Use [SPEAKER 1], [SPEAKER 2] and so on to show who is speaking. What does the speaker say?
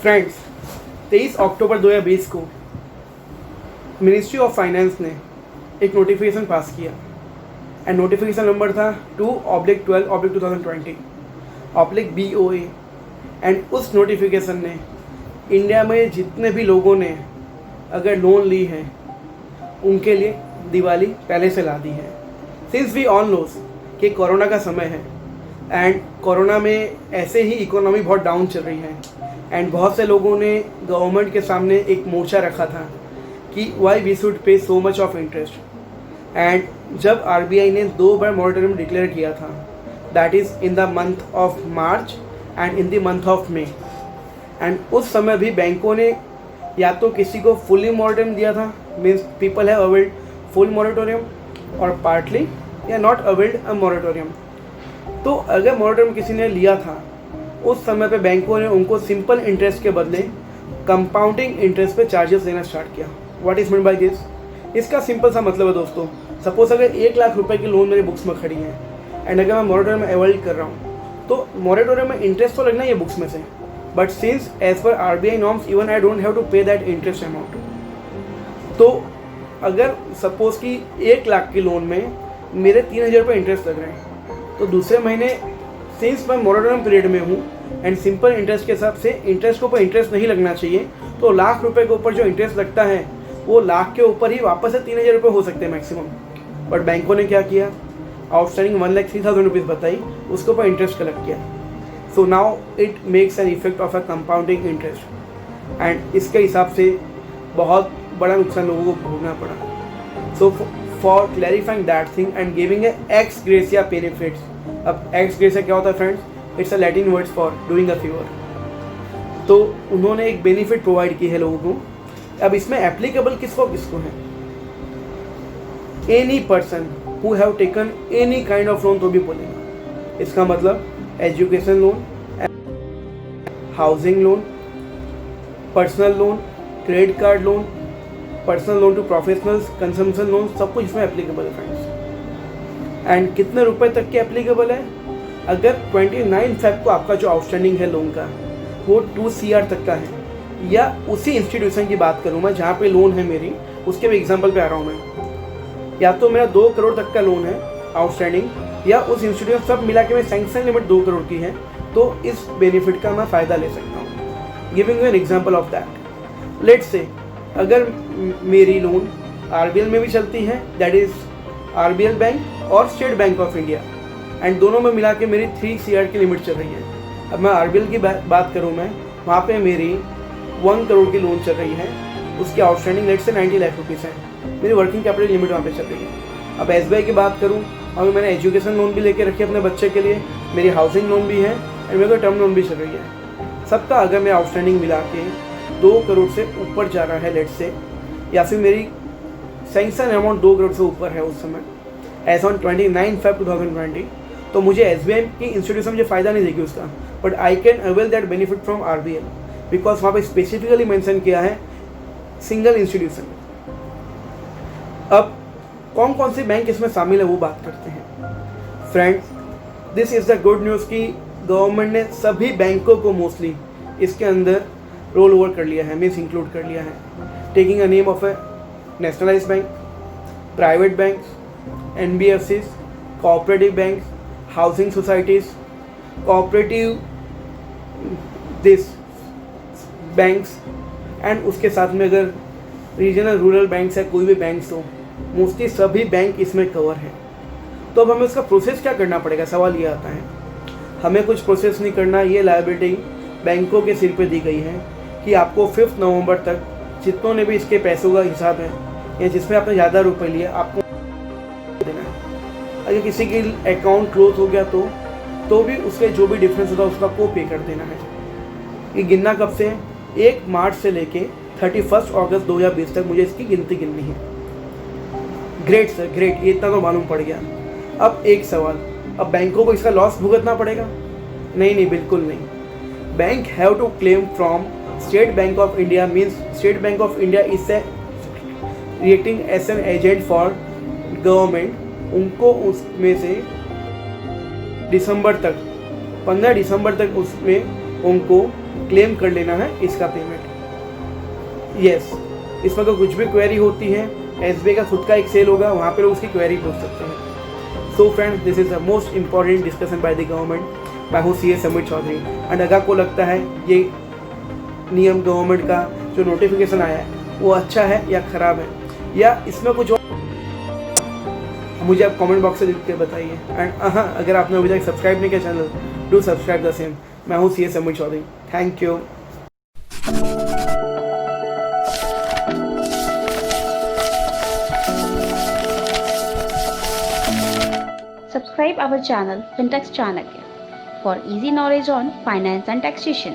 [SPEAKER 1] Friends, 23 अक्टूबर 2020 को ministry of finance ने एक नोटिफिकेशन पास किया एंड नोटिफिकेशन नंबर था 2/12/2020/BOA। एंड उस नोटिफिकेशन ने इंडिया में जितने भी लोगों ने अगर लोन ली है उनके लिए दिवाली पहले से ला दी है। सिंस वी ऑल नोस कि कोरोना का समय है एंड कोरोना में ऐसे ही इकोनॉमी बहुत डाउन चल रही है एंड बहुत से लोगों ने गवर्नमेंट के सामने एक मोर्चा रखा था कि Y we should pay so much of interest. And जब RBI ने 2 बार मॉरेटोरियम डिक्लेयर किया था, that is in the month of March and in the month of May. And उस समय भी बैंकों ने या तो किसी को फुली मॉरेटोरियम दिया था, means people have availed full moratorium, और पार्टली या नॉट अवेल्ड अ मॉरेटोरियम। तो अगर मॉरेटोरियम किसी ने लिया था उस समय पे बैंकों ने उनको सिंपल इंटरेस्ट के बदले कंपाउंडिंग इंटरेस्ट पे चार्जेस देना स्टार्ट किया। What is mean by this? इसका सिंपल सा मतलब है दोस्तों, सपोज अगर 1 लाख रुपए की लोन मेरे बुक्स में खड़ी है एंड अगर मैं मॉरेटोरियम में अवॉइड कर रहा हूँ तो मॉरेटोरियम में इंटरेस्ट तो लगना ही है बुक्स में से, but since as per RBI norms even I don't have to pay that interest amount. तो अगर सपोज कि 1 लाख की लोन में मेरे 3,000 रुपये इंटरेस्ट लग रहे हैं, तो दूसरे महीने सिंस मैं मॉरेटोरियम पीरियड में हूँ एंड सिंपल इंटरेस्ट के हिसाब से इंटरेस्ट के ऊपर इंटरेस्ट नहीं लगना चाहिए, तो लाख रुपए के ऊपर जो इंटरेस्ट लगता है वो लाख के ऊपर ही वापस से 3,000 रुपये हो सकते हैं मैक्सिमम। बट बैंकों ने क्या किया, आउटस्टैंडिंग 1,03,000 रुपीज़ बताई, उसके ऊपर इंटरेस्ट कलेक्ट किया। So now it makes an effect of a compounding interest and इसके हिसाब से बहुत बड़ा नुकसान लोगों को भोगना पड़ा। So for clarifying that thing and giving a x gratia benefits. अब एक्स ग्रेसिया क्या होता है friends? It's a Latin words for doing a favour. तो उन्होंने एक बेनिफिट प्रोवाइड की है लोगों को। अब इसमें एप्लीकेबल किसको किसको है? Any person who have taken any kind of loan तो भी बोलेंगे। इसका मतलब education loan, housing loan, personal loan, credit card loan, personal loan to professionals, consumption loan, सब कुछ इसमें एप्लीकेबल है फ्रेंड्स। एंड कितने रुपए तक के एप्लीकेबल है? अगर 29 फेब को आपका जो आउटस्टैंडिंग है लोन का वो 2 CR तक का है, या उसी इंस्टीट्यूशन की बात करूँ मैं जहाँ पे लोन है मेरी, उसके भी एग्जांपल पे आ रहा हूँ मैं, या तो मेरा 2 करोड़ तक का लोन है आउटस्टैंडिंग, या उस इंस्टीट्यूशन सब मिला के मेरी सैंक्शन लिमिट 2 करोड़ की है, तो इस बेनिफिट का मैं फ़ायदा ले सकता हूँ। Giving you an example of that, let's say अगर मेरी लोन RBL में भी चलती है, दैट इज़ RBL बैंक और state Bank of India, and दोनों में मिला के मेरी 3 CR की लिमिट चल रही है। अब मैं RBL की बात करूँ मैं, वहाँ पे मेरी 1 करोड़ की लोन चल रही है, उसकी आउटस्टैंडिंग लेट से 90 लाख रुपीज़ है, मेरी वर्किंग कैपिटल लिमिट वहाँ पे चल रही है। अब SBI की बात करूँ, अभी मैंने एजुकेशन लोन भी लेके रखी है अपने बच्चे के लिए, मेरी हाउसिंग लोन भी है एंड मेरे को टर्म लोन भी चल रही है। सबका अगर मैं आउटस्टैंडिंग मिला के 2 करोड़ से ऊपर जा रहा है लेट से, या फिर मेरी सैंक्शन अमाउंट 2 करोड़ से ऊपर है उस समय एज ऑन 29 फेब 2020, तो मुझे SBI की इंस्टीट्यूशन मुझे फ़ायदा नहीं देगी उसका, but I can avail that benefit from RBL because वहाँ पे स्पेसिफिकली मेंशन किया है सिंगल इंस्टीट्यूशन। अब कौन कौन सी बैंक इसमें शामिल है वो बात करते हैं friends. This is the good news कि गवर्नमेंट ने सभी बैंकों को मोस्टली इसके अंदर रोल ओवर कर लिया है, मीन्स इंक्लूड कर लिया है, taking a name of A nationalised bank, private banks, NBFCs, cooperative banks, housing societies, cooperative this banks, and उसके साथ में अगर रीजनल रूरल बैंक्स है, कोई भी बैंक्स हो, मोस्टली सभी बैंक इसमें कवर है। तो अब हमें इसका प्रोसेस क्या करना पड़ेगा? सवाल ये आता है। हमें कुछ प्रोसेस नहीं करना, ये लायबिलिटी बैंकों के सिर पे दी गई है कि आपको 5 नवंबर तक जितनों ने भी इसके पैसों का हिसाब है या जिसमें आपने ज़्यादा रुपए लिए आपको देना है। अगर किसी की अकाउंट क्लोज हो गया तो भी उसके जो भी डिफरेंस होता है उसका को पे कर देना है। ये गिनना कब से है? 1 मार्च से लेके 31 अगस्त 2020 तक मुझे इसकी गिनती गिननी है। ग्रेट सर, ग्रेट, ये इतना तो मालूम पड़ गया। अब एक सवाल, अब बैंकों को इसका लॉस भुगतना पड़ेगा? नहीं, बिल्कुल नहीं। Bank have to claim from State Bank of India, means State Bank of India is reacting as an agent for government. उनको उसमें से दिसंबर तक 15 दिसंबर तक उसमें उनको क्लेम कर लेना है इसका पेमेंट। यस, इसमें अगर कुछ भी क्वेरी होती है, SBI का खुद का एक सेल होगा, वहाँ पे लोग उसकी क्वेरी पूछ सकते हैं। So friend, this is the most important discussion by the government. मैं हूँ CA समीर चौधरी। एंड अगर आपको लगता है ये नियम गवर्नमेंट का जो नोटिफिकेशन आया है वो अच्छा है या ख़राब है, या इसमें कुछ और, मुझे आप कमेंट बॉक्स से लिख के बताइए। एंड हाँ, अगर आपने अभी तक सब्सक्राइब नहीं किया channel, do subscribe the same. मैं हूँ CA Sameer Chaudhary. Thank you.
[SPEAKER 2] Subscribe our channel Fintex Chanakya for easy knowledge on finance and taxation.